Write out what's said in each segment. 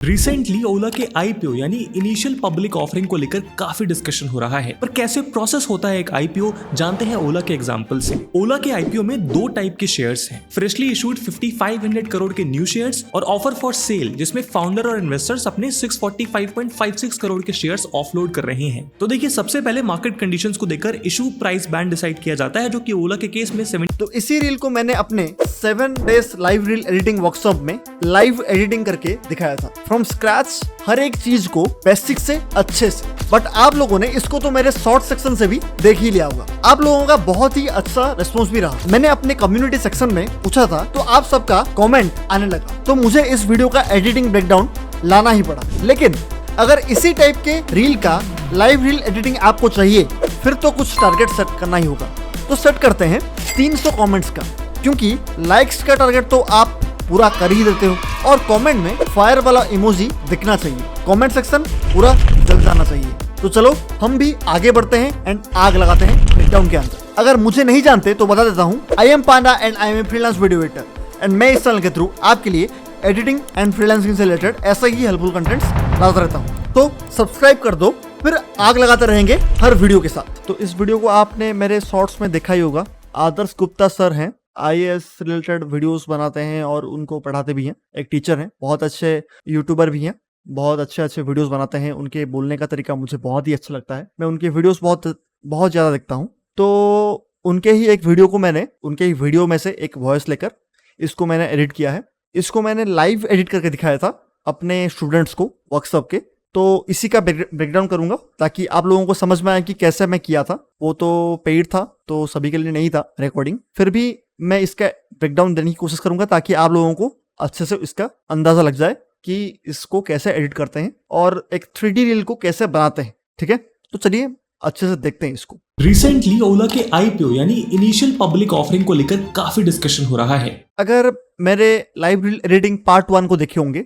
Recently ओला के IPO यानी initial public offering को लेकर काफी डिस्कशन हो रहा है, पर कैसे प्रोसेस होता है एक आईपीओ जानते हैं ओला के एग्जांपल से। ओला के आईपीओ में दो टाइप के शेयर्स हैं, फ्रेशली इशूड 5500 करोड़ के न्यू शेयर्स और ऑफर फॉर सेल जिसमें फाउंडर और इन्वेस्टर्स अपने 645.56 करोड़ के शेयर्स ऑफलोड कर रहे हैं। तो देखिए, सबसे पहले मार्केट कंडीशंस को देखकर इशू प्राइस बैंड डिसाइड किया जाता है, जो कि ओला के केस में 7। तो इसी रील को मैंने अपने 7 days live reel editing workshop में लाइव एडिटिंग करके दिखाया था फ्रॉम स्क्रैच, हर एक चीज को बेसिक से अच्छे से। बट आप लोगों ने इसको तो मेरे शॉर्ट सेक्शन से भी देख ही लिया होगा। आप लोगों का बहुत ही अच्छा रिस्पॉन्स भी रहा। मैंने अपने कम्युनिटी सेक्शन में पूछा था तो आप सबका कमेंट आने लगा, तो मुझे इस वीडियो का एडिटिंग ब्रेकडाउन लाना ही पड़ा। लेकिन अगर इसी टाइप के रील का लाइव रील एडिटिंग आपको चाहिए फिर तो कुछ टारगेट सेट करना ही होगा। तो सेट करते हैं 300 कमेंट्स का, क्योंकि लाइक्स का टारगेट तो आप पूरा कर ही देते हो और कमेंट में फायर वाला इमोजी दिखना चाहिए, कमेंट सेक्शन पूरा जल जाना चाहिए। तो चलो हम भी आगे बढ़ते हैं एंड आग लगाते हैं ब्रेकडाउन के अंदर। अगर मुझे नहीं जानते तो बता देता हूँ, I am Panda and I am freelance video editor and मैं इस चैनल के थ्रू आपके लिए एडिटिंग एंड फ्रीलांसिंग से रिलेटेड ऐसा ही हेल्पफुल कंटेंट्स लाता रहता हूँ। तो सब्सक्राइब कर दो, फिर आग लगाते रहेंगे हर वीडियो के साथ। तो इस वीडियो को आपने मेरे शॉर्ट्स में देखा ही होगा। आदर्श गुप्ता सर हैं, आईएएस रिलेटेड वीडियोस बनाते हैं और उनको पढ़ाते भी हैं। एक टीचर हैं, बहुत अच्छे यूट्यूबर भी हैं, बहुत अच्छे वीडियोस बनाते हैं। उनके बोलने का तरीका मुझे बहुत ही अच्छा लगता है। मैं उनके वीडियोस बहुत ज़्यादा देखता हूँ। तो उनके ही एक वीडियो को मैंने उनके ही वीडियो में से एक वॉइस लेकर इसको मैंने एडिट किया है। इसको मैंने लाइव एडिट करके दिखाया था अपने स्टूडेंट्स को वर्कशॉप के। तो इसी का ब्रेकडाउन करूंगा ताकि आप लोगों को समझ में आए कि कैसे मैं किया था। वो तो पेड था तो सभी के लिए नहीं था रिकॉर्डिंग, फिर भी मैं इसका ब्रेकडाउन देने की कोशिश करूंगा ताकि आप लोगों को अच्छे से इसका अंदाजा लग जाए कि इसको कैसे एडिट करते हैं और एक 3D रील को कैसे बनाते हैं। ठीक है, तो चलिए अच्छे से देखते हैं इसको। रिसेंटली ओला के आईपीओ यानी इनिशियल पब्लिक ऑफरिंग को लेकर काफी डिस्कशन हो रहा है। अगर मेरे लाइव रील एडिटिंग पार्ट 1 को देखे होंगे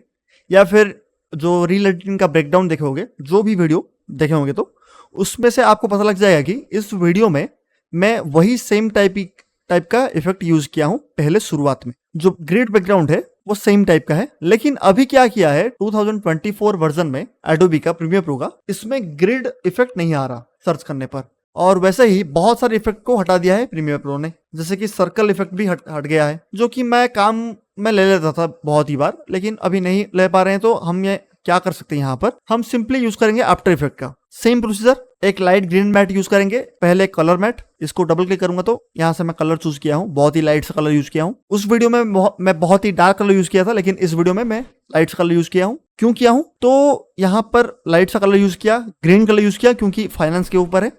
या फिर जो रील एडिटिंग का ब्रेकडाउन देखे होंगे, जो भी वीडियो देखे होंगे, तो उसमें से आपको पता लग जाएगा कि इस वीडियो में मैं वही सेम टाइप का इफेक्ट यूज किया हूं पहले शुरुआत में। जो ग्रिड बैकग्राउंड है वो सेम टाइप का है, लेकिन अभी क्या किया है 2024 वर्जन में एडोबी का प्रीमियर प्रो का, इसमें ग्रिड इफेक्ट नहीं आ रहा सर्च करने पर। और वैसे ही बहुत सारे इफेक्ट को हटा दिया है प्रीमियर प्रो ने, जैसे कि सर्कल इफेक्ट भी हट गया है, जो कि मैं काम में ले लेता था बहुत ही बार, लेकिन अभी नहीं ले पा रहे हैं। तो हम ये क्या कर सकते हैं, यहाँ पर हम सिंपली यूज करेंगे आफ्टर इफेक्ट का सेम प्रोसीजर। एक लाइट ग्रीन मैट यूज करेंगे, पहले कलर मैट, इसको डबल क्लिक करूंगा तो यहाँ से मैं कलर चूज किया हूँ, बहुत ही लाइट सा कलर यूज किया हूँ। उस वीडियो में मैं बहुत ही डार्क कलर यूज किया था, लेकिन इस वीडियो में मैं लाइट सा कलर यूज किया हूँ। क्यों किया हूँ, तो यहाँ पर लाइट सा कलर यूज किया, ग्रीन कलर यूज किया क्योंकि फाइनेंस के ऊपर है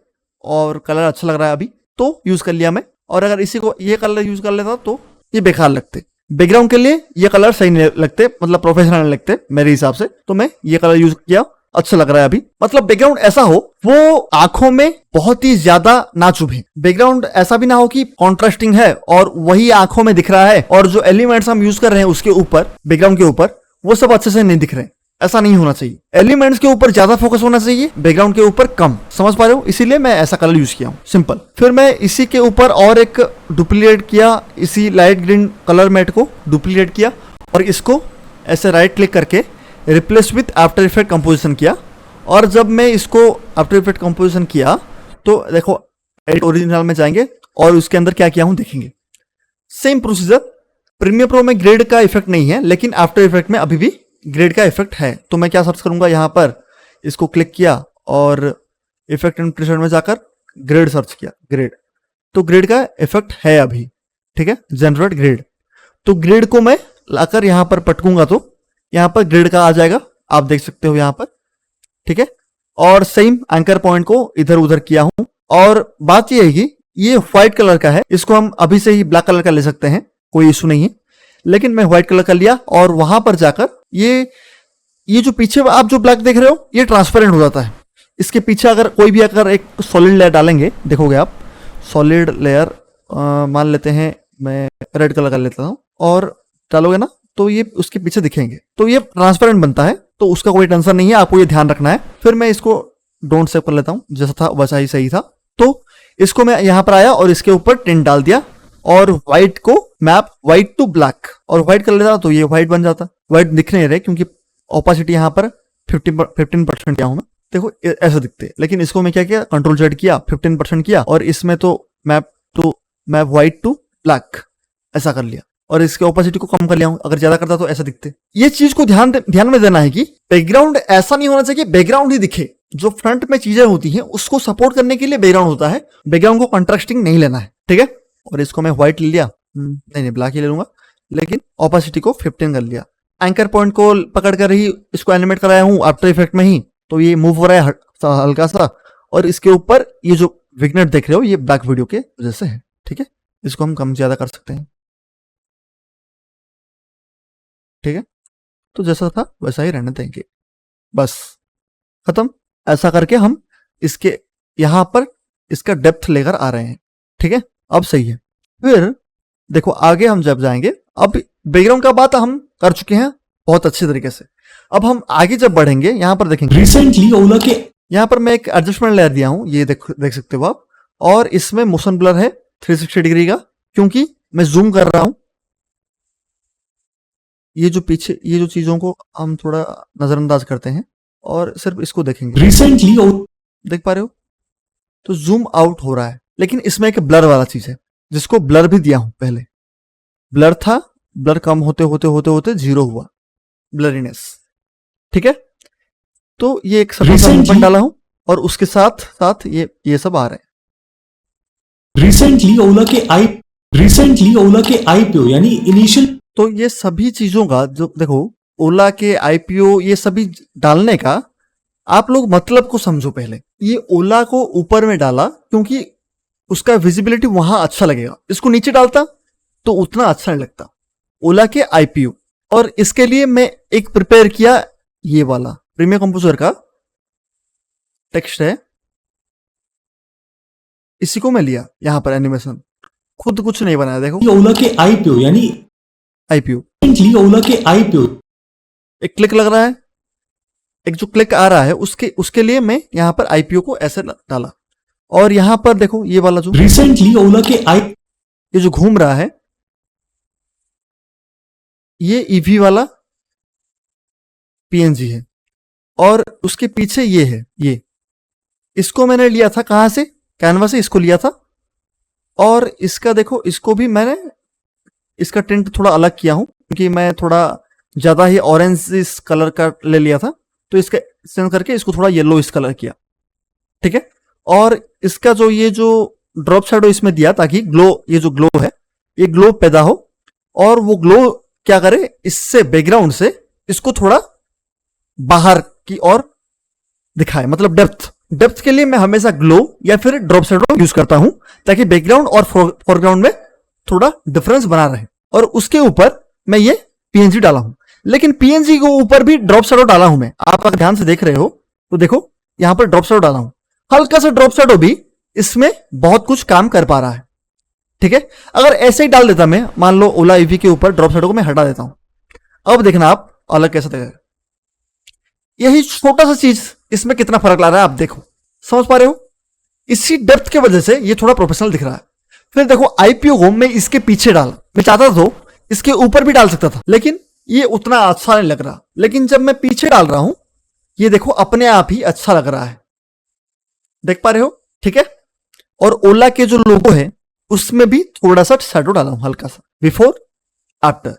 और कलर अच्छा लग रहा है अभी, तो यूज कर लिया मैं। और अगर इसी को ये कलर यूज कर लेता तो ये बेकार लगते, बैकग्राउंड के लिए ये कलर सही नहीं लगते, मतलब प्रोफेशनल नहीं लगते मेरे हिसाब से। तो मैं ये कलर यूज किया, अच्छा लग रहा है अभी। मतलब बैकग्राउंड ऐसा हो वो आंखों में बहुत ही ज्यादा ना चुभे। बैकग्राउंड ऐसा भी ना हो कि कॉन्ट्रास्टिंग है और वही आंखों में दिख रहा है और जो एलिमेंट्स हम यूज कर रहे हैं उसके ऊपर, बैकग्राउंड के ऊपर, वो सब अच्छे से नहीं दिख रहे। ऐसा नहीं होना चाहिए। एलिमेंट्स के ऊपर ज्यादा फोकस होना चाहिए, बैकग्राउंड के ऊपर कम। समझ पा रहे हो, इसीलिए मैं ऐसा कलर यूज किया हूँ, सिंपल। फिर मैं इसी के ऊपर और एक डुप्लीकेट किया, इसी लाइट ग्रीन कलर मैट को डुप्लीकेट किया और इसको ऐसे राइट क्लिक करके replace with after effect composition किया। और जब मैं इसको आफ्टर इफेक्ट कंपोजिशन किया तो देखो एडिट ओरिजिनल में जाएंगे और उसके अंदर क्या किया हूँ देखेंगे। सेम प्रोसीजर, प्रीमियर प्रो में ग्रेड का इफेक्ट नहीं है, लेकिन आफ्टर इफेक्ट में अभी भी ग्रेड का इफेक्ट है। तो मैं क्या सर्च करूंगा, यहाँ पर इसको क्लिक किया और इफेक्ट एंड प्रीसेट में जाकर ग्रेड सर्च किया, ग्रेड। तो ग्रेड का इफेक्ट है अभी, ठीक है, जनरेट ग्रेड। तो ग्रेड को मैं लाकर यहाँ पर पटकूंगा तो यहाँ पर ग्रेड का आ जाएगा, आप देख सकते हो यहाँ पर, ठीक है। और सेम एंकर पॉइंट को इधर उधर किया हूं। और बात यह है कि ये व्हाइट कलर का है, इसको हम अभी से ही ब्लैक कलर का ले सकते हैं, कोई इशू नहीं है, लेकिन मैं व्हाइट कलर का लिया और वहां पर जाकर ये जो पीछे आप जो ब्लैक देख रहे हो ये ट्रांसपेरेंट हो जाता है। इसके पीछे अगर कोई भी अगर एक सॉलिड लेयर डालेंगे, देखोगे आप सॉलिड लेयर मान लेते हैं, मैं रेड कलर का लेता हूं और डालोगे ना तो ये उसके पीछे दिखेंगे, तो ये ट्रांसपेरेंट बनता है। तो उसका कोई टेंशन नहीं है, आपको ये ध्यान रखना है। फिर मैं इसको डोंट सेव कर लेता हूं, जैसा था वैसा ही सही था। तो इसको मैं यहाँ पर आया और इसके ऊपर टिंट डाल दिया और व्हाइट को मैप व्हाइट टू ब्लैक और व्हाइट कर लेता तो ये व्हाइट बन जाता। व्हाइट दिख नहीं रहे क्योंकि ओपासिटी यहाँ पर 15% किया हूं मैं, देखो ऐसा दिखते हैं। लेकिन इसको मैं क्या किया, कंट्रोल जेड किया, 15% किया, और इसमें तो मैप व्हाइट टू ब्लैक ऐसा कर लिया, और इसके ओपासिटी को कम कर लिया हूं। अगर ज्यादा करता तो ऐसा दिखते। ये चीज को ध्यान में देना है कि बैकग्राउंड ऐसा नहीं होना चाहिए बैकग्राउंड ही दिखे। जो फ्रंट में चीजें होती हैं उसको सपोर्ट करने के लिए बैकग्राउंड होता है, बैकग्राउंड को कंट्रास्टिंग नहीं लेना है, ठीक है। और इसको मैं व्हाइट ले लिया, नहीं ब्लैक ही ले लूंगा, लेकिन ओपासिटी को 15 कर लिया। एंकर पॉइंट को पकड़ कर ही इसको एनिमेट कराया हूं आफ्टर इफेक्ट में ही, तो ये मूव हो रहा है हल्का सा, और इसके ऊपर ये जो विग्नेट देख रहे हो ये ब्लैक वीडियो के वजह से है, ठीक है। इसको हम कम ज्यादा कर सकते हैं, ठीक है। तो जैसा था वैसा ही रहने देंगे, बस खत्म। ऐसा करके हम इसके यहां पर इसका डेप्थ लेकर आ रहे हैं, ठीक है। अब सही है। फिर देखो आगे हम जब जाएंगे, अब बैकग्राउंड का बात हम कर चुके हैं बहुत अच्छे तरीके से। अब हम आगे जब बढ़ेंगे यहां पर देखेंगे, रिसेंटली ओला के यहां पर मैं एक एडजस्टमेंट लेयर दिया हूं, ये देख सकते हो आप, और इसमें मोशन ब्लर है 360 डिग्री का, क्योंकि मैं जूम कर रहा हूं। ये जो पीछे ये जो चीजों को हम थोड़ा नजरअंदाज करते हैं और सिर्फ इसको देखेंगे। रिसेंटली देख पा रहे हो, तो जूम आउट हो रहा है, लेकिन इसमें एक ब्लर वाला चीज है जिसको ब्लर भी दिया हूं। पहले ब्लर था, ब्लर कम होते होते होते होते 0 हुआ ब्लरीनेस, ठीक है। तो ये एक सब डाला हूं, और उसके साथ साथ ये सब आ रहे हैं। रिसेंटली ओला के आईपीओ यानी इनिशियल, तो ये सभी चीजों का जो देखो, ओला के आईपीओ ये सभी डालने का आप लोग मतलब को समझो। पहले ये ओला को ऊपर में डाला क्योंकि उसका विजिबिलिटी वहां अच्छा लगेगा, इसको नीचे डालता तो उतना अच्छा नहीं लगता, ओला के आईपीओ। और इसके लिए मैं एक प्रिपेयर किया, ये वाला प्रीमियर कंपोजर का टेक्स्ट है, इसी को मैं लिया यहां पर एनिमेशन, खुद कुछ नहीं बनाया। देखो ओला के आईपीओ यानी आईपीओ, ओला के आईपीओ, एक क्लिक लग रहा है, एक जो क्लिक आ रहा है उसके लिए मैं यहां पर आईपीओ को ऐसे डाला। और यहां पर देखो ये वाला जो रिसेंटली ओला के ये जो घूम रहा है, ये ईवी वाला पीएनजी है, और उसके पीछे ये है, ये इसको मैंने लिया था कहां से, कैनवा से इसको लिया था। और इसका देखो, इसको भी मैंने इसका टिंट थोड़ा अलग किया हूं, क्योंकि मैं थोड़ा ज्यादा ही ऑरेंज इस कलर का ले लिया था, तो इसका चेंज करके इसको थोड़ा येलो इस कलर किया, ठीक है। और इसका जो ये जो ड्रॉप शैडो इसमें दिया, ताकि ग्लो, ये जो ग्लो है ये ग्लो पैदा हो, और वो ग्लो क्या करे, इससे बैकग्राउंड से इसको थोड़ा बाहर की ओर दिखाए, मतलब डेप्थ के लिए मैं हमेशा ग्लो या फिर ड्रॉप शैडो यूज करता हूं, ताकि बैकग्राउंड और फोरग्राउंड में थोड़ा डिफरेंस बना रहे। और उसके ऊपर मैं ये पीएनजी डाला हूं, लेकिन पीएनजी के ऊपर भी ड्रॉप शैडो डाला हूं मैं। आप अगर ध्यान से देख रहे हो तो देखो यहां पर ड्रॉप शैडो डाला हूं, हल्का सा ड्रॉप शैडो भी इसमें बहुत कुछ काम कर पा रहा है, ठीक है। अगर ऐसे ही डाल देता मैं, मान लो ओला ईवी के ऊपर ड्रॉप शैडो को मैं हटा देता हूं, अब देखना आप अलग कैसा दिखेगा। यही छोटा सा चीज इसमें कितना फर्क ला रहा है, आप देखो, समझ पा रहे हो। इसी डेप्थ की वजह से ये थोड़ा प्रोफेशनल दिख रहा है। फिर देखो आईपीओ को मैं इसके पीछे डाला, मैं चाहता तो इसके ऊपर भी डाल सकता था, लेकिन ये उतना अच्छा नहीं लग रहा। लेकिन जब मैं पीछे डाल रहा हूं, ये देखो अपने आप ही अच्छा लग रहा है, देख पा रहे हो, ठीक है। और ओला के जो लोगो है उसमें भी थोड़ा सा शैडो डाला हूं, हल्का सा, बिफोर आफ्टर,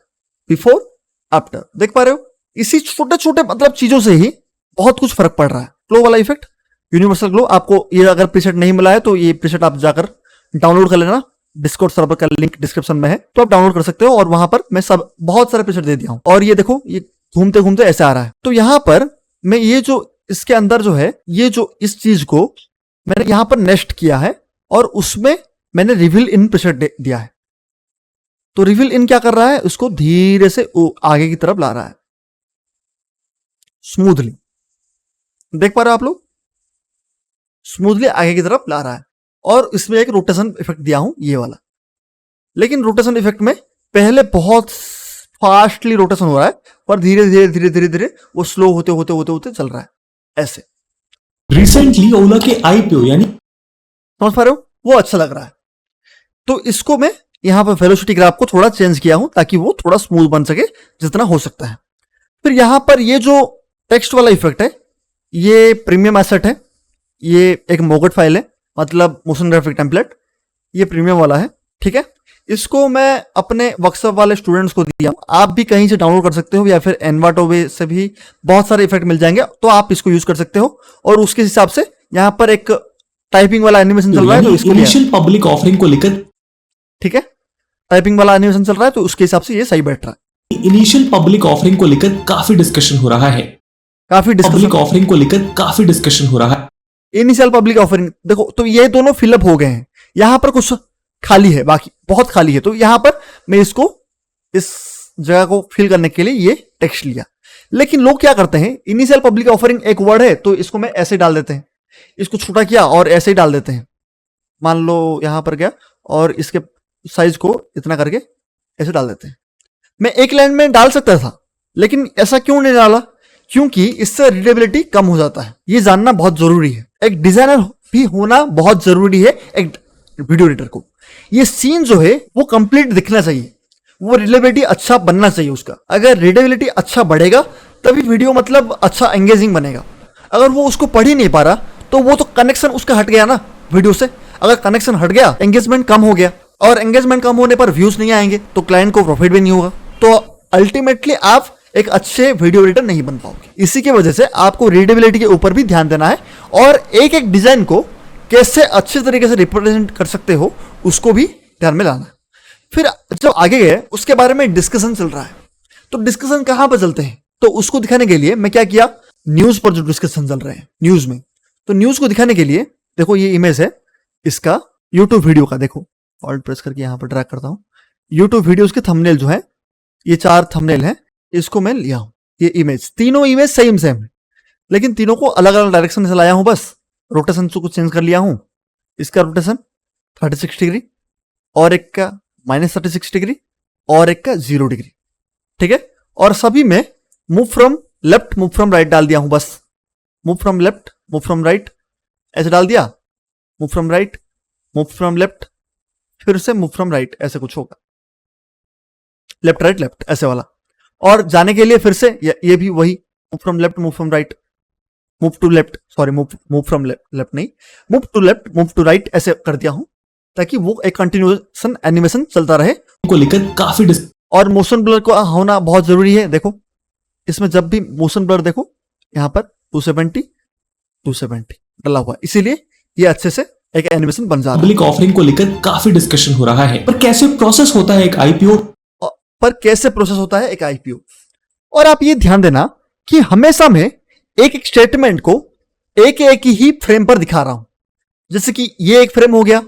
देख पा रहे हो। इसी छोटे छोटे मतलब चीजों से ही बहुत कुछ फर्क पड़ रहा है। ग्लो वाला इफेक्ट, यूनिवर्सल ग्लो, आपको ये अगर प्रीसेट नहीं मिला है तो ये प्रीसेट आप जाकर डाउनलोड कर लेना, डिस्कॉर्ड सर्वर का लिंक डिस्क्रिप्शन में है, तो आप डाउनलोड कर सकते हो। और वहां पर मैं सब बहुत सारे प्रीसेट दे दिया हूं, और ये देखो ये घूमते घूमते ऐसे आ रहा है। तो यहां पर मैं ये जो इसके अंदर जो है, ये जो इस चीज को मैंने यहां पर नेस्ट किया है, और उसमें मैंने रिवील इन प्रीसेट दिया है। तो रिवील इन क्या कर रहा है, उसको धीरे से आगे की तरफ ला रहा है, स्मूथली, देख पा रहे हो आप लोग, स्मूथली आगे की तरफ ला रहा है। और इसमें एक रोटेशन इफेक्ट दिया हूं, ये वाला। लेकिन रोटेशन इफेक्ट में पहले बहुत फास्टली रोटेशन हो रहा है, पर धीरे धीरे धीरे धीरे धीरे वो स्लो होते होते होते होते चल रहा है ऐसे। रिसेंटली ओला के आईपीओ यानी, समझ पा रहे हो, वो अच्छा लग रहा है। तो इसको मैं यहां पर वेलोसिटी ग्राफ को थोड़ा चेंज किया हूं, ताकि वो थोड़ा स्मूथ बन सके जितना हो सकता है। फिर यहां पर ये जो टेक्स्ट वाला इफेक्ट है, ये प्रीमियम एसेट है, ये एक मोगट फाइल है, मतलब मोशन ग्राफिक टेम्पलेट, ये प्रीमियम वाला है, ठीक है। इसको मैं अपने वर्कशॉप वाले स्टूडेंट्स को दिया हूं, आप भी कहीं से डाउनलोड कर सकते हो या फिर एनवाटोवे से भी बहुत सारे इफेक्ट मिल जाएंगे, तो आप इसको यूज कर सकते हो। और उसके हिसाब से यहां पर एक टाइपिंग वाला एनिमेशन चल रहा है, तो इसको इनिशियल पब्लिक ऑफरिंग को लेकर, ठीक है, टाइपिंग वाला एनिमेशन चल रहा है, तो उसके हिसाब से ये सही बैठ रहा है। इनिशियल पब्लिक ऑफरिंग को लेकर काफी डिस्कशन हो रहा है। काफी पब्लिक ऑफरिंग को लेकर काफी डिस्कशन हो रहा है। इनिशियल पब्लिक ऑफरिंग देखो, तो ये दोनों फिलअप हो गए हैं, यहां पर कुछ खाली है, बाकी बहुत खाली है, तो यहां पर मैं इसको इस जगह को फिल करने के लिए ये टेक्स्ट लिया। लेकिन लोग क्या करते हैं, इनिशियल पब्लिक ऑफरिंग एक वर्ड है तो इसको मैं ऐसे डाल देते हैं, इसको छोटा किया और ऐसे ही डाल देते हैं, मान लो यहां पर गया और इसके साइज को इतना करके ऐसे डाल देते हैं। मैं एक लाइन में डाल सकता था, लेकिन ऐसा क्यों नहीं डाला, क्योंकि इससे रीडेबिलिटी कम हो जाता है। ये जानना बहुत जरूरी है, एक डिजाइनर भी होना बहुत जरूरी है एक वीडियो एडिटर को। ये सीन जो है वो कंप्लीट दिखना चाहिए, वो रीडेबिलिटी अच्छा बनना चाहिए उसका। अगर रीडेबिलिटी अच्छा बढ़ेगा तभी वीडियो मतलब अच्छा एंगेजिंग बनेगा। अगर वो उसको पढ़ ही नहीं पा रहा तो वो तो कनेक्शन उसका हट गया ना वीडियो से। अगर कनेक्शन हट गया, एंगेजमेंट कम हो गया, और एंगेजमेंट कम होने पर व्यूज नहीं आएंगे तो क्लाइंट को प्रॉफिट भी नहीं होगा, तो अल्टीमेटली आप एक अच्छे वीडियो एडिटर नहीं बन पाओगे। इसी की वजह से आपको रीडेबिलिटी के ऊपर भी ध्यान देना है, और एक एक डिजाइन को कैसे अच्छे तरीके से रिप्रेजेंट कर सकते हो उसको भी ध्यान में लाना है। फिर जब आगे गए उसके बारे में डिस्कशन चल रहा है, तो डिस्कशन कहां पर चलते हैं, तो उसको दिखाने के लिए मैं क्या किया, न्यूज पर जो डिस्कशन चल रहे हैं न्यूज में, तो न्यूज को दिखाने के लिए देखो ये इमेज है इसका यूट्यूब वीडियो का, देखो ऑल्ट प्रेस करके यहां पर ड्रैग करता हूं, यूट्यूब वीडियोस के थंबनेल जो है, ये 4 थंबनेल है, इसको मैं लिया हूं। ये इमेज, तीनों इमेज सेम है, लेकिन तीनों को अलग अलग डायरेक्शन से लाया हूं, बस रोटेशन को चेंज कर लिया हूं। इसका रोटेशन 36 डिग्री, और एक का -36 डिग्री, और एक का 0 डिग्री, ठीक है। और सभी में move from left move from right डाल दिया हूं, बस move from left move from right ऐसे डाल दिया, move from right move from left, फिर से मूव फ्रॉम राइट, ऐसे कुछ होगा, लेफ्ट राइट लेफ्ट ऐसे वाला। और जाने के लिए फिर से ये भी वही move from left move from right move to left, sorry move from left नहीं, move to left move to right ऐसे कर दिया हूं, ताकि वो एक कंटिन्यूएशन एनिमेशन चलता रहे। को लेकर काफी और मोशन ब्लर को होना बहुत जरूरी है। देखो इसमें जब भी मोशन ब्लर देखो यहां पर 270 डला हुआ, इसीलिए ये अच्छे से एक एनिमेशन बन जाता है। पब्लिक ऑफरिंग को लेकर काफी डिस्कशन हो रहा है, पर कैसे प्रोसेस होता है एक आईपीओ, और आप ये ध्यान देना कि हमेशा मैं एक एक स्टेटमेंट को एक एक ही फ्रेम पर दिखा रहा हूं। जैसे कि ये एक फ्रेम हो गया,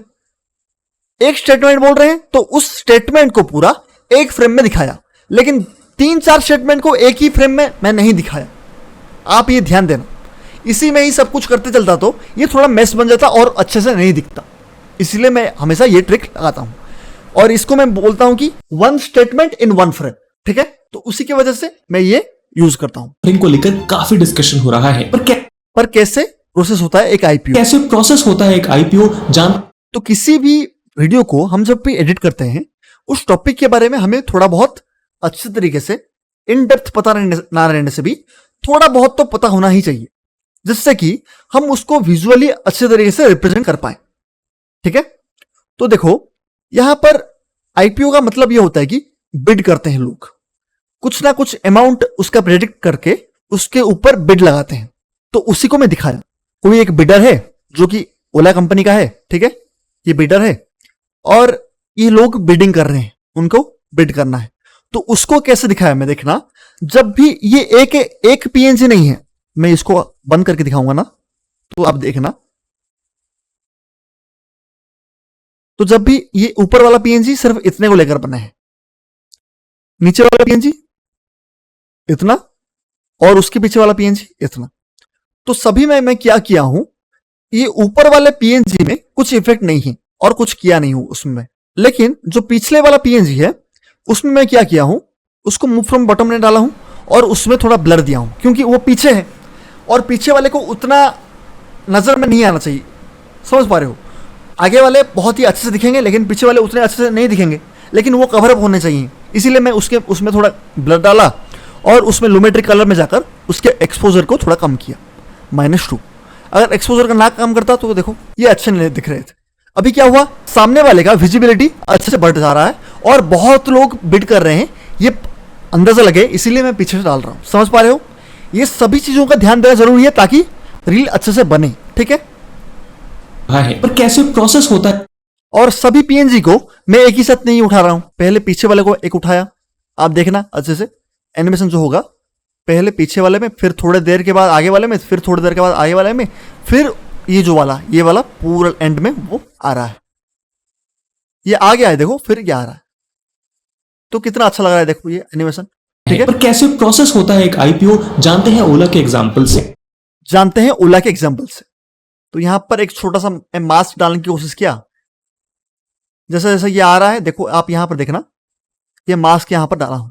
एक स्टेटमेंट बोल रहे हैं तो उस स्टेटमेंट को पूरा एक फ्रेम में दिखाया, लेकिन 3-4 स्टेटमेंट को एक ही फ्रेम में मैं नहीं दिखाया। आप ये ध्यान देना, इसी में ही सब कुछ करते चलता तो ये थोड़ा मेस बन जाता और अच्छे से नहीं दिखता। इसलिए मैं हमेशा ये ट्रिक लगाता हूं, और इसको मैं बोलता हूं कि 1 स्टेटमेंट इन 1 फ्रेम, ठीक है। तो उसी की वजह से मैं ये यूज करता हूं। को लेकर काफी डिस्कशन हो रहा है, पर कैसे प्रोसेस होता है एक आईपीओ, कैसे प्रोसेस होता है एक आईपीओ जान। तो किसी भी वीडियो को हम जब भी एडिट करते हैं, उस टॉपिक के बारे में हमें थोड़ा बहुत अच्छे तरीके से इन डेप्थ पता ना रहने से भी थोड़ा बहुत तो पता होना ही चाहिए, जिससे कि हम उसको विजुअली अच्छे तरीके से रिप्रेजेंट कर पाए, ठीक है। तो देखो यहां पर आईपीओ का मतलब यह होता है कि बिड करते हैं लोग, कुछ ना कुछ अमाउंट उसका प्रेडिक्ट करके उसके ऊपर बिड लगाते हैं। तो उसी को मैं दिखाया, कोई एक बिडर है जो कि ओला कंपनी का है, ठीक है, ये बिडर है और ये लोग बिडिंग कर रहे हैं, उनको बिड करना है। तो उसको कैसे दिखाया मैं, देखना, जब भी ये एक पीएनजी नहीं है, मैं इसको बंद करके दिखाऊंगा ना, तो आप देखना, तो जब भी ये ऊपर वाला पीएनजी सिर्फ इतने को लेकर बना है, नीचे वाला पीएनजी इतना, और उसके पीछे वाला पीएनजी इतना, तो सभी में मैं क्या किया हूं, ये ऊपर वाले पीएनजी में कुछ इफेक्ट नहीं है और कुछ किया नहीं हूं उसमें, लेकिन जो पिछले वाला पीएनजी है उसमें मैं क्या किया हूं, उसको मूव फ्रॉम बॉटम में डाला हूं और उसमें थोड़ा ब्लर दिया हूं, क्योंकि वो पीछे है और पीछे वाले को उतना नजर में नहीं आना चाहिए, समझ पा रहे हो। आगे वाले बहुत ही अच्छे से दिखेंगे लेकिन पीछे वाले उतने अच्छे से नहीं दिखेंगे, लेकिन वो कवर अप होने चाहिए, इसीलिए मैं उसमें थोड़ा ब्लर डाला और उसमें लूमेट्रिक कलर में जाकर उसके एक्सपोजर को थोड़ा कम किया, -2। अगर एक्सपोजर का ना कम करता तो देखो ये अच्छे नहीं दिख रहे थे। अभी क्या हुआ, सामने वाले का विजिबिलिटी अच्छे से बढ़ जा रहा है और बहुत लोग बिड कर रहे हैं, ये अंदाजा लगे, इसीलिए मैं पीछे से डाल रहा हूं। समझ पा रहे हो? ये सभी चीजों का ध्यान देना जरूरी है ताकि रील अच्छे से बने। ठीक है, पर कैसे प्रोसेस होता है? और सभी पीएनजी को मैं एक ही साथ नहीं उठा रहा हूं, पहले पीछे वाले को एक उठाया। आप देखना अच्छे से एनिमेशन जो होगा, पहले पीछे वाले में, फिर थोड़ी देर के बाद आगे वाले में, फिर थोड़ी देर के बाद आगे वाले में, फिर ये वाला पूरा एंड में वो आ रहा है। ये आ गया है देखो, फिर ये आ रहा है। तो कितना अच्छा लग रहा है देखो ये एनिमेशन। ठीक है, पर कैसे प्रोसेस होता है एक आईपीओ, जानते हैं ओला के एग्जांपल से। जानते हैं ओला के एग्जांपल से। तो यहां पर एक छोटा सा मास्क डालने की कोशिश किया, जैसा जैसा ये आ रहा है देखो, आप यहां पर देखना, ये मास्क यहां पर डाला हूं,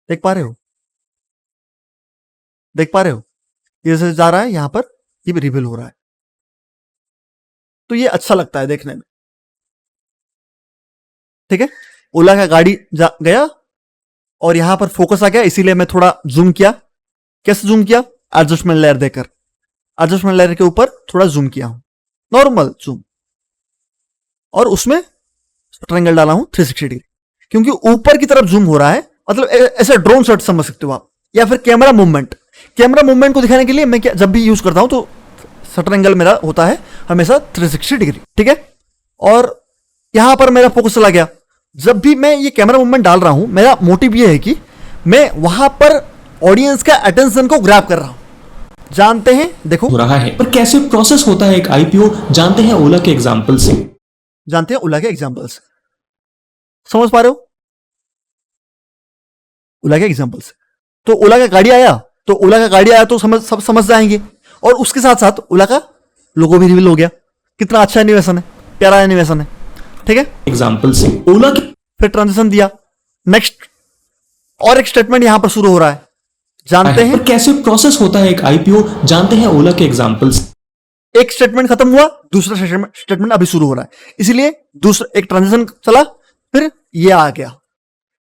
देख पा रहे हो? देख पा रहे हो? ये जैसे जा रहा है यहां पर, ये भी रिवील हो रहा है। तो ये अच्छा लगता है देखने में। ठीक है, ओला का गाड़ी गया और यहां पर फोकस आ गया, इसीलिए मैं थोड़ा जूम किया। कैसे जूम किया? एडजस्टमेंट लेयर देकर, एडजस्टमेंट लेयर के ऊपर थोड़ा जूम किया हूं, नॉर्मल जूम, और उसमें ट्रायंगल डाला हूं 360 डिग्री, क्योंकि ऊपर की तरफ जूम हो रहा है। मतलब ऐसे ड्रोन शॉट समझ सकते हो आप, या फिर कैमरा मूवमेंट। कैमरा मूवमेंट को दिखाने के लिए मैं जब भी यूज करता हूं तो शटर एंगल मेरा होता है हमेशा 360 डिग्री। ठीक है, और यहां पर मेरा फोकस चला गया। जब भी मैं ये कैमरा मूवमेंट डाल रहा हूं, मेरा मोटिव ये है कि मैं वहां पर ऑडियंस का अटेंशन को ग्रैब कर रहा हूं। जानते हैं देखो हो रहा है, पर कैसे प्रोसेस होता है एक आईपीओ, जानते हैं ओला के एग्जांपल से। जानते हैं ओला के एग्जांपल से। समझ पा रहे हो? ओला के एग्जांपल से। तो ओला का गाड़ी आया, तो ओला का गाड़ी आया तो सब समझ जाएंगे, और उसके साथ साथ ओला का लोगो भी रिवील हो गया। कितना अच्छा एनिमेशन है, प्यारा एनिमेशन है। ठीक है, एग्जांपल से ओला के, फिर ट्रांजिशन दिया, नेक्स्ट और एक स्टेटमेंट यहां पर शुरू हो रहा है। जानते हैं पर कैसे प्रोसेस होता है एक आईपीओ, जानते हैं ओला के एग्जांपल से। एक स्टेटमेंट खत्म हुआ, दूसरा स्टेटमेंट अभी शुरू हो रहा है, इसलिए दूसरा एक ट्रांजिशन चला, फिर ये आ गया।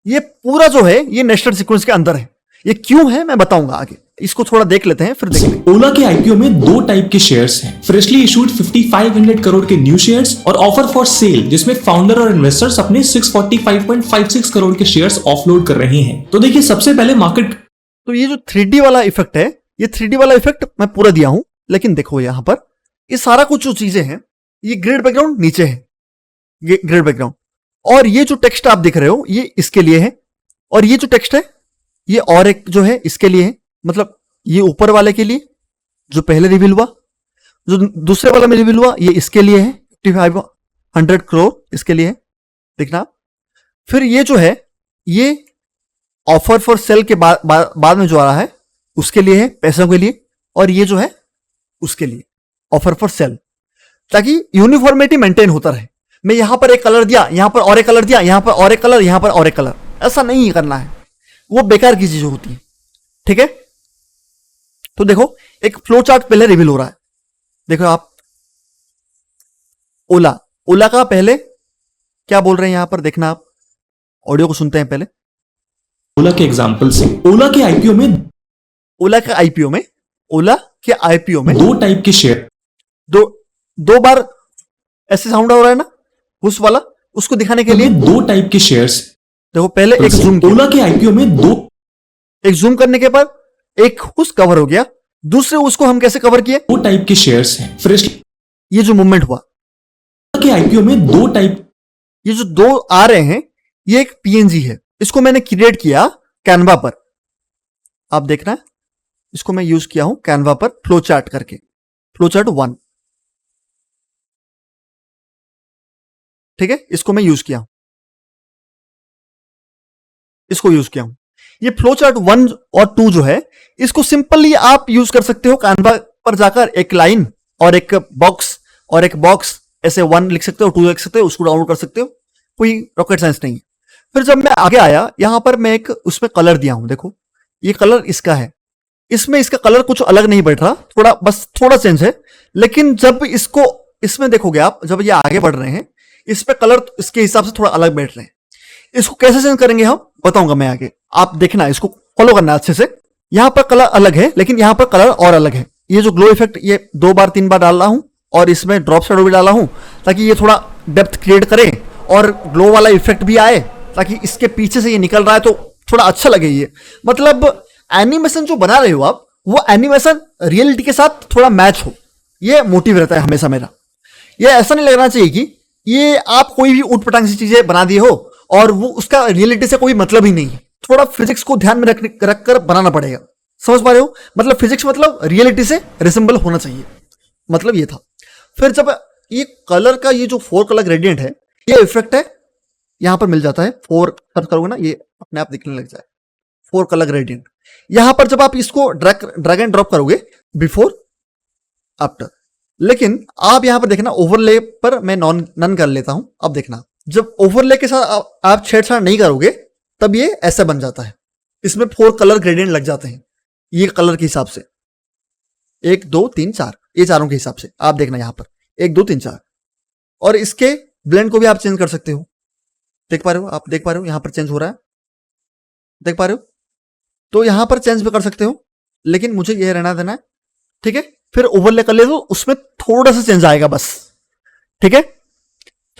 ये पूरा जो है ये नेस्टेड सीक्वेंस के अंदर है। ये क्यों है मैं बताऊंगा आगे, इसको थोड़ा देख लेते हैं, फिर देखेंगे। ओला के आईपीओ में दो टाइप के शेयर्स हैं, फ्रेशली इशूड 5500 करोड़ के न्यू शेयर्स और ऑफर फॉर सेल, जिसमें फाउंडर और इन्वेस्टर्स अपने 645.56 करोड़ के शेयर्स ऑफलोड कर रहे हैं। तो देखिए, सबसे पहले मार्केट, तो ये जो 3D वाला इफेक्ट है, ये 3D वाला इफेक्ट मैं पूरा दिया हूं, लेकिन देखो यहां पर ये सारा कुछ जो चीजें हैं, ये ग्रेड बैकग्राउंड नीचे है, ये ग्रेड बैकग्राउंड, और ये जो टेक्स्ट आप देख रहे हो ये इसके लिए है, और ये जो टेक्स्ट है ये और एक जो है इसके लिए है। मतलब ये ऊपर वाले के लिए जो पहले रिवील हुआ, जो दूसरे वाला में रिवील हुआ, ये इसके लिए है, 5500 करोड़ इसके लिए है, देखना। फिर ये जो है ये ऑफर फॉर सेल के बाद में जो आ रहा है उसके लिए है, पैसों के लिए, और ये जो है उसके लिए ऑफर फॉर सेल, ताकि यूनिफॉर्मिटी मेंटेन होता रहे। मैं यहां पर एक कलर दिया, यहां पर और एक कलर दिया, यहां पर और एक कलर, यहां पर और एक कलर, ऐसा नहीं करना है, वो बेकार की चीज होती है। ठीक है, तो देखो एक फ्लो चार्ट पहले रिवील हो रहा है, देखो आप। ओला का पहले क्या बोल रहे हैं यहां पर, देखना आप, ऑडियो को सुनते हैं पहले। ओला के एग्जांपल से, ओला के आईपीओ में दो टाइप के शेयर, दो बार ऐसे साउंड हो रहा है ना, उस वाला, उसको दिखाने के लिए दो टाइप के शेयर्स। देखो पहले एक जूम, ओला के आईपीओ में एक जूम करने के बाद एक हुस कवर हो गया, दूसरे उसको हम कैसे कवर किए, दो टाइप के शेयर्स हैं, फ्रेशली, ये जो मूवमेंट हुआ के आईपीओ में दो टाइप, ये जो दो आ रहे हैं ये एक पीएनजी है, इसको मैंने क्रिएट किया कैनवा पर, आप देखना, इसको मैं यूज किया हूं कैनवा पर फ्लो चार्ट करके, फ्लो चार्ट 1। ठीक है, इसको मैं यूज किया हूं, ये फ्लो चार्ट 1 और 2 जो है, इसको सिंपली आप यूज कर सकते हो कैनवा पर जाकर, एक लाइन और एक बॉक्स ऐसे 1 लिख सकते हो, 2 लिख सकते हो, उसको डाउनलोड कर सकते हो, कोई रॉकेट साइंस नहीं है। फिर जब मैं आगे आया, यहां पर मैं एक उसमें कलर दिया हूं, देखो ये कलर इसका है, इसमें इसका कलर कुछ अलग नहीं बैठ रहा, थोड़ा चेंज है, लेकिन जब इसको इसमें देखोगे आप, जब ये आगे बढ़ रहे हैं, इस पे कलर इसके हिसाब से थोड़ा अलग बैठ रहे हैं। इसको कैसे चेंज करेंगे हम बताऊंगा मैं आगे, आप देखना, इसको फॉलो करना अच्छे से। यहां पर कलर अलग है, लेकिन यहां पर कलर और अलग है। ये जो ग्लो इफेक्ट ये 2 बार 3 बार डाल रहा हूं, और इसमें ड्रॉप शैडो भी डाला हूं, ताकि ये थोड़ा डेप्थ क्रिएट करे और ग्लो वाला इफेक्ट भी आए, ताकि इसके पीछे से ये निकल रहा है तो थोड़ा अच्छा लगे। ये मतलब एनिमेशन जो बना रहे हो आप, वो एनिमेशन रियलिटी के साथ थोड़ा मैच हो, ये मोटिव रहता है हमेशा मेरा। ये ऐसा नहीं लगना चाहिए कि ये आप कोई भी उटपटांग सी चीजें बना दिए हो और वो उसका रियलिटी से कोई मतलब ही नहीं है। थोड़ा फिजिक्स को ध्यान में रखकर बनाना पड़ेगा, समझ पा रहे हो? मतलब फिजिक्स मतलब रियलिटी से रिसेंबल होना चाहिए, मतलब ये था। फिर जब ये कलर का ये जो 4 कलर ग्रेडियंट है, ये इफेक्ट है, यहां पर मिल जाता है। 4 सर्च करोगे ना, ये अपने आप दिखने लग जाए 4 कलर ग्रेडियंट। यहां पर जब आप इसको ड्रैग एंड ड्रॉप करोगे, बिफोर आफ्टर, लेकिन आप यहां पर देखना ओवरले पर मैं नन कर लेता हूं। अब देखना, जब ओवरले के साथ आप छेड़छाड़ नहीं करोगे तब ये ऐसा बन जाता है। इसमें 4 कलर ग्रेडियंट लग जाते हैं, ये कलर के हिसाब से 1 2 3 4, ये चारों के हिसाब से आप देखना यहां पर 1 2 3 4। और इसके ब्लेंड को भी आप चेंज कर सकते हो, देख पा रहे हो? आप देख पा रहे हो यहां पर चेंज हो रहा है, देख पा रहे हो? तो यहां पर चेंज भी कर सकते हो, लेकिन मुझे यह रहना देना है, ठीक है? फिर ओवरले कर ले तो उसमें थोड़ा सा चेंज आएगा बस, ठीक है?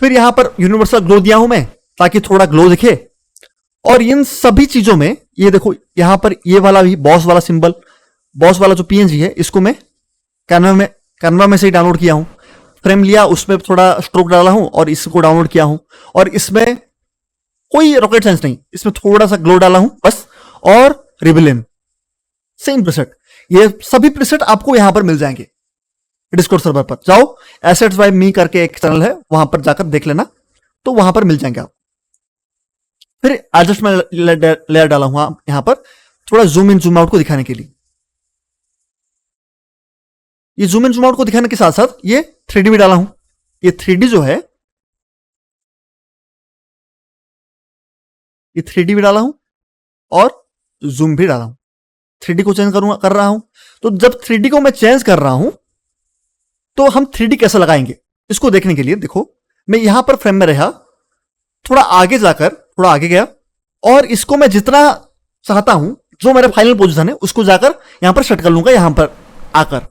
फिर यहां पर यूनिवर्सल ग्लो दिया हूं मैं, ताकि थोड़ा ग्लो दिखे। और इन सभी चीजों में ये देखो, यहां पर ये वाला भी बॉस वाला सिंबल, बॉस वाला जो पीएनजी है, इसको मैं कैनवा में से ही डाउनलोड किया हूं। फ्रेम लिया, उसमें थोड़ा स्ट्रोक डाला हूं और इसको डाउनलोड किया हूं। और इसमें कोई रॉकेट साइंस नहीं, इसमें थोड़ा सा ग्लो डाला हूं बस, और रिबेलियन, सेम प्रीसेट। ये सभी प्रीसेट आपको यहां पर मिल जाएंगे डिस्कॉर्ड सर्वर पर। जाओ, एसेट्स बाय मी करके एक चैनल है, वहां पर जाकर देख लेना, तो वहां पर मिल जाएंगे आप। फिर एडजस्टमेंट लेयर डाला हूं यहां पर, थोड़ा जूम इन जूम आउट को दिखाने के लिए। ये जूम इन जूम आउट को दिखाने के साथ साथ ये 3D भी डाला हूं। ये 3D जो है, ये 3D भी डाला हूं और जूम भी डाला हूं। 3D को चेंज कर रहा हूं। तो जब 3D को मैं चेंज कर रहा हूं, तो हम 3D कैसे लगाएंगे इसको देखने के लिए देखो, मैं यहां पर फ्रेम में रहा, थोड़ा आगे जाकर थोड़ा आगे गया, और इसको मैं जितना चाहता हूं, जो मेरा फाइनल पोजीशन है, उसको जाकर यहां पर सेट कर लूंगा। यहां पर आकर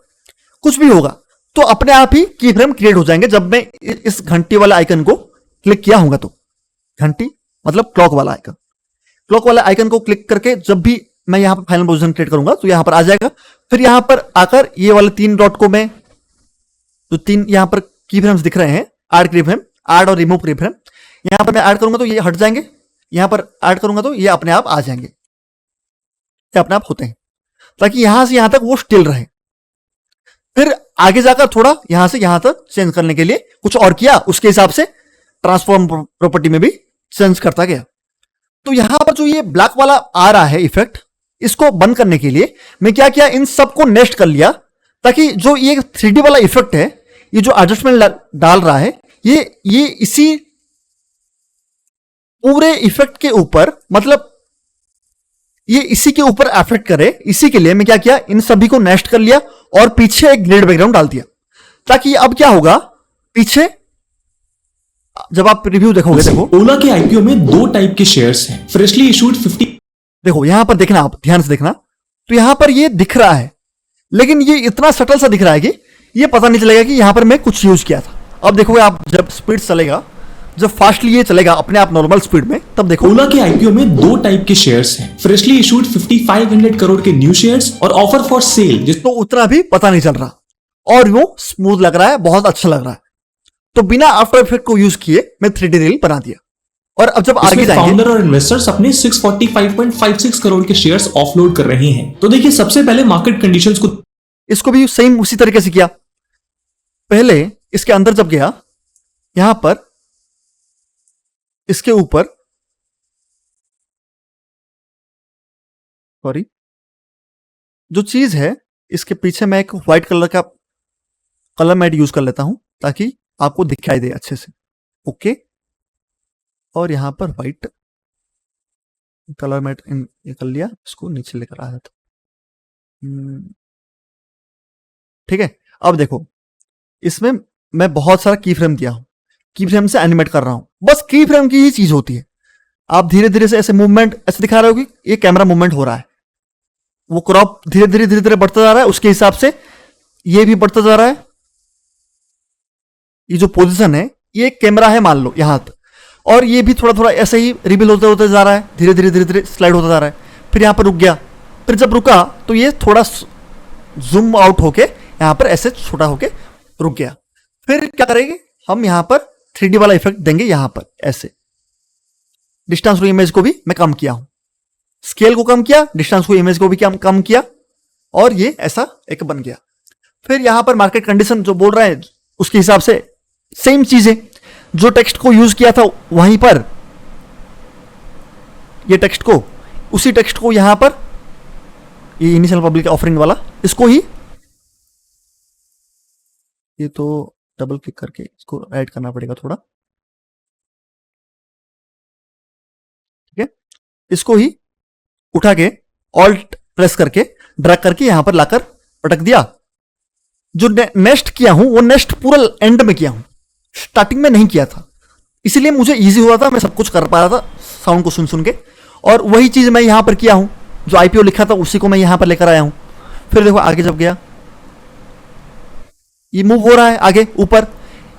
कुछ भी होगा तो अपने आप ही की फ्रेम क्रिएट हो जाएंगे। जब मैं इस घंटी वाला आइकन को क्लिक किया होगा, तो घंटी मतलब क्लॉक वाला आइकन, क्लॉक वाला आइकन को क्लिक करके जब भी मैं यहां पर फाइनल पोजीशन क्रिएट करूंगा, तो यहां पर आ जाएगा। फिर यहां पर आकर ये वाले 3 डॉट को मैं, जो 3 यहां पर की फ्रेम्स दिख रहे हैं, ऐड की फ्रेम, ऐड और रिमूव की फ्रेम, यहां पर मैं ऐड करूंगा तो ये हट जाएंगे, यहां पर ऐड करूंगा तो ये अपने आप आ जाएंगे, ये अपने आप होते हैं, ताकि यहां से यहां तक वो स्टिल रहे। फिर आगे जाकर थोड़ा यहां से यहां तक चेंज करने के लिए कुछ और किया, उसके हिसाब से ट्रांसफॉर्म प्रॉपर्टी में भी चेंज करता गया। तो यहां पर जो ये ब्लैक वाला आ रहा है इफेक्ट, इसको बंद करने के लिए मैं क्या किया, इन सबको नेस्ट कर लिया, ताकि जो ये 3D वाला इफेक्ट है, ये जो एडजस्टमेंट डाल रहा है, ये इसी पूरे इफेक्ट के ऊपर, मतलब ये इसी के ऊपर अफेक्ट करे, इसी के लिए मैं क्या किया, इन सभी को नेस्ट कर लिया और पीछे एक ग्रेड बैकग्राउंड डाल दिया, ताकि अब क्या होगा, पीछे जब आप रिव्यू देखोगे, देखो ओला के आईपीओ में 2 टाइप के शेयर्स हैं, फ्रेशली इशूड 50। देखो यहां पर देखना, आप ध्यान से देखना, तो यहां पर ये दिख रहा है, लेकिन ये इतना सटल सा दिख रहा है कि ये पता नहीं चलेगा कि यहां पर मैं कुछ यूज किया था। अब देखोगे आप, जब स्पीड चलेगा, जब फास्टली ये चलेगा अपने आप नॉर्मल स्पीड में, तब देखो ओला के आईपीओ में 2 टाइप के शेयर्स हैं, फ्रेशली इशूड 5500 करोड़ के न्यू शेयर्स और ऑफर फॉर सेल, तो उतना भी पता नहीं चल रहा, और वो स्मूथ लग रहा है, बहुत अच्छा लग रहा है। तो बिना आफ्टर इफेक्ट को यूज किए मैं 3D रील बना दिया। और अब जब आगे जाएंगे, फाउंडर और इन्वेस्टर्स अपने 645.56 करोड़ के शेयर्स ऑफलोड कर रहे हैं। तो देखिए, सबसे पहले मार्केट कंडीशंस को, इसको भी सेम उसी तरीके से किया। पहले इसके अंदर जब गया, यहां पर इसके ऊपर, सॉरी, जो चीज है इसके पीछे मैं एक व्हाइट कलर का कलर मैट यूज कर लेता हूं, ताकि आपको दिखाई दे अच्छे से। ओके, और यहां पर व्हाइट कलर मैट ये कर लिया, इसको नीचे लेकर आया था। ठीक है, अब देखो इसमें मैं बहुत सारा की फ्रेम दिया हूं, की फ्रेम से एनिमेट कर रहा हूं, बस की फ्रेम की ही चीज होती है। आप धीरे धीरे से ऐसे मूवमेंट ऐसे दिखा रहे हो कि ये कैमरा मूवमेंट हो रहा है, वो क्रॉप धीरे धीरे बढ़ता जा रहा है, उसके हिसाब से ये भी बढ़ता जा रहा है। ये जो पोजीशन है ये कैमरा है मान लो यहां तक, और ये भी थोड़ा थोड़ा ऐसे ही रिवील होते होते जा रहा है, धीरे धीरे स्लाइड होता जा रहा है, फिर यहां पर रुक गया, फिर जब रुका तो ये थोड़ा जूम आउट होके यहां पर ऐसे छोटा होके रुक गया। फिर क्या करेंगे हम यहां पर 3D वाला इफेक्ट देंगे, यहां पर ऐसे डिस्टेंस टू इमेज को भी मैं कम किया हूं, स्केल को कम किया, डिस्टेंस टू इमेज को भी कम किया, और ये ऐसा एक बन गया। फिर यहां पर मार्केट कंडीशन जो बोल रहा है उसके हिसाब से सेम चीजें, जो टेक्स्ट को यूज किया था वहीं पर ये टेक्स्ट को, उसी टेक्स्ट को यहां पर ये इनिशियल पब्लिक ऑफरिंग वाला, इसको ही ये तो डबल क्लिक करके इसको ऐड करना पड़ेगा थोड़ा, ठीक है। इसको ही उठा के ऑल्ट प्रेस करके ड्रैग करके यहां पर लाकर पटक दिया। जो नेक्स्ट किया हूं वो नेक्स्ट पूरा एंड में किया हूं, स्टार्टिंग में नहीं किया था, इसलिए मुझे इजी हुआ था, मैं सब कुछ कर पा रहा था साउंड को सुन के। और वही चीज मैं यहां पर किया हूं, जो आईपीओ लिखा था उसी को मैं यहां पर लेकर आया हूं। फिर देखो आगे जब गया ये मूव हो रहा है आगे ऊपर,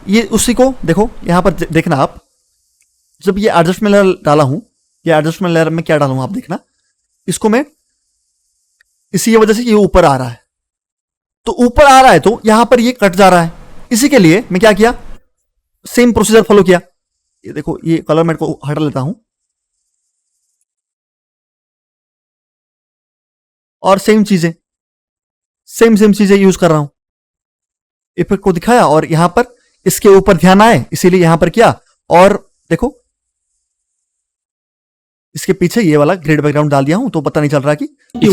ये उसी को देखो यहां पर देखना आप, जब ये एडजस्टमेंट लेयर डाला हूं, ये एडजस्टमेंट लेयर में क्या डालूं आप देखना, इसको मैं इसी वजह से ये ऊपर आ रहा है, तो ऊपर आ रहा है तो यहां पर ये कट जा रहा है, इसी के लिए मैं क्या किया, सेम प्रोसीजर फॉलो किया। ये देखो ये कलर मैट को हटा लेता हूं और सेम चीजें यूज कर रहा हूं, इफेक्ट को दिखाया और यहां पर इसके ऊपर ध्यान आए इसीलिए यहां पर किया, और देखो इसके पीछे ये वाला ग्रेड बैकग्राउंड डाल दिया हूं तो पता नहीं चल रहा कि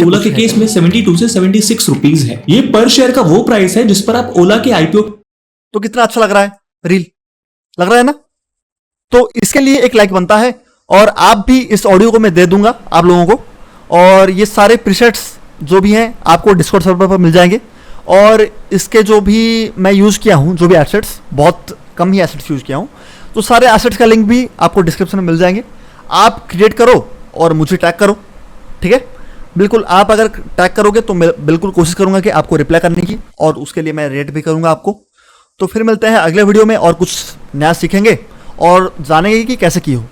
ओला के केस में 72 से 76 रुपीज है। ये पर शेयर का वो प्राइस है जिस पर आप ओला के आईपीओ। तो कितना अच्छा लग रहा है, रील लग रहा है ना, तो इसके लिए एक लाइक बनता है, और आप भी इस ऑडियो को मैं दे दूंगा आप लोगों को, और ये सारे प्रीसेट्स जो भी हैं आपको डिस्कॉर्ड सर्वर पर मिल जाएंगे, और इसके जो भी मैं यूज़ किया हूं, जो भी एसेट्स, बहुत कम ही एसेट्स यूज़ किया हूं, तो सारे एसेट्स का लिंक भी आपको डिस्क्रिप्शन में मिल जाएंगे। आप क्रिएट करो और मुझे टैग करो, ठीक है। बिल्कुल आप अगर टैग करोगे तो मैं बिल्कुल कोशिश करूंगा कि आपको रिप्लाई करने की, और उसके लिए मैं रेट भी करूंगा आपको। तो फिर मिलते हैं अगले वीडियो में और कुछ नया सीखेंगे और जानेंगे कि कैसे की हो।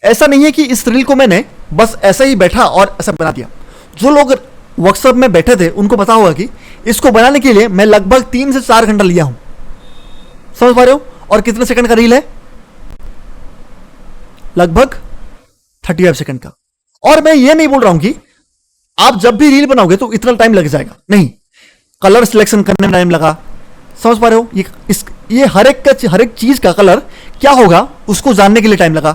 ऐसा नहीं है कि इस रील को मैंने बस ऐसे ही बैठा और ऐसा बना दिया। जो लोग वर्कशॉप में बैठे थे उनको पता होगा कि इसको बनाने के लिए मैं लगभग 3 से 4 घंटा लिया हूं, समझ पा रहे हो। और कितने सेकंड का रील है, लगभग 35 सेकंड का। और मैं ये नहीं बोल रहा हूं कि आप जब भी रील बनाओगे तो इतना टाइम लग जाएगा, नहीं, कलर सिलेक्शन करने में टाइम लगा, समझ पा रहे हो। ये हर एक चीज का कलर क्या होगा उसको जानने के लिए टाइम लगा,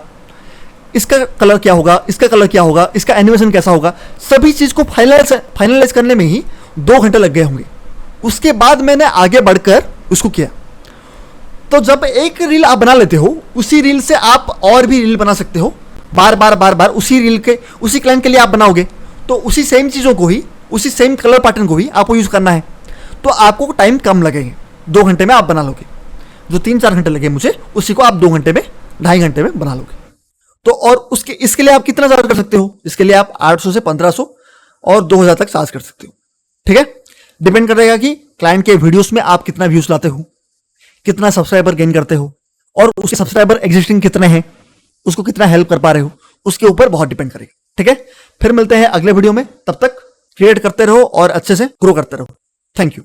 इसका कलर क्या होगा, इसका कलर क्या होगा, इसका एनिमेशन कैसा होगा, सभी चीज को फाइनलाइज करने में ही 2 घंटे लग गए होंगे। उसके बाद मैंने आगे बढ़कर उसको किया। तो जब एक रील आप बना लेते हो, उसी रील से आप और भी रील बना सकते हो, बार बार उसी रील के उसी क्लाइंट के लिए आप बनाओगे, तो उसी सेम चीज़ों को ही, उसी सेम कलर पैटर्न को ही आपको यूज़ करना है, तो आपको टाइम कम लगेंगे। 2 घंटे में आप बना लोगे, जो 3-4 घंटे लगे मुझे, उसी को आप 2 घंटे में, 2.5 घंटे में बना लोगे। तो और इसके लिए आप कितना ज़्यादा कर सकते हो, इसके लिए आप 800 से 1500 और 2000 तक चार्ज कर सकते हो, ठीक है। डिपेंड करेगा कि क्लाइंट के वीडियोस में आप कितना व्यूज लाते हो, कितना सब्सक्राइबर गेन करते हो, और उसके सब्सक्राइबर एग्जिस्टिंग कितने हैं, उसको कितना हेल्प कर पा रहे हो, उसके ऊपर बहुत डिपेंड करेगा, ठीक है। फिर मिलते हैं अगले वीडियो में, तब तक क्रिएट करते रहो और अच्छे से ग्रो करते रहो। Thank you.